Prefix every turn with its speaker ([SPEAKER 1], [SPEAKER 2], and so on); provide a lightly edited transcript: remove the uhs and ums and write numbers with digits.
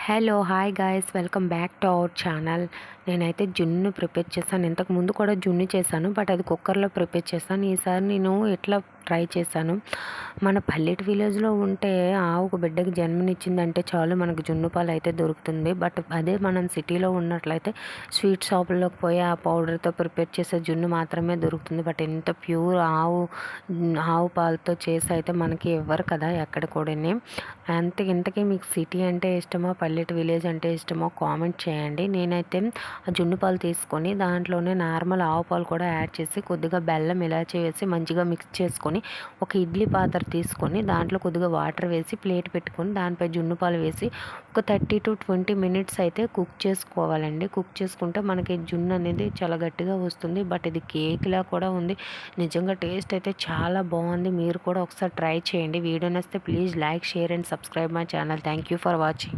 [SPEAKER 1] Hello hi guys welcome back to our channel. నేనైతే జున్ను prepare చేశాను. ఇంతకుముందు కూడా జున్ను చేశాను, బట్ అది కుక్కర్లో ప్రిపేర్ చేశాను. ఈసారి నేను ఎట్లా ట్రై చేశాను. మన పల్లెటి విలేజ్లో ఉంటే ఆవుకు బిడ్డకి జన్మనిచ్చిందంటే చాలు, మనకు జున్ను పాలు అయితే దొరుకుతుంది. బట్ అదే మనం సిటీలో ఉన్నట్లయితే స్వీట్ షాపుల్లోకి పోయి ఆ పౌడర్తో ప్రిపేర్ చేసే జున్ను మాత్రమే దొరుకుతుంది. బట్ ఎంత ప్యూర్ ఆవు పాలతో చేసి అయితే మనకి ఇవ్వరు కదా ఎక్కడ కూడా. ఇంతకీ మీకు సిటీ అంటే ఇష్టమో పల్లెటి విలేజ్ అంటే ఇష్టమో కామెంట్ చేయండి. నేనైతే ఆ జున్ను పాలు తీసుకొని దాంట్లోనే నార్మల్ ఆవు పాలు కూడా యాడ్ చేసి కొద్దిగా బెల్లం ఇలాచి వేసి మంచిగా మిక్స్ చేసుకొని ఒక ఇడ్లీ పాత్ర తీసుకొని దాంట్లో కొద్దిగా వాటర్ వేసి ప్లేట్ పెట్టుకొని దానిపై జున్ను పాలు వేసి ఒక 30 to 20 మినిట్స్ అయితే కుక్ చేసుకోవాలండి. కుక్ చేసుకుంటే మనకి జున్ను అనేది చాలా గట్టిగా వస్తుంది. బట్ ఇది కేక్లా కూడా ఉంది. నిజంగా టేస్ట్ అయితే చాలా బాగుంది. మీరు కూడా ఒకసారి ట్రై చేయండి. వీడియో నచ్చితే please like, share and subscribe my channel. Thank you for watching.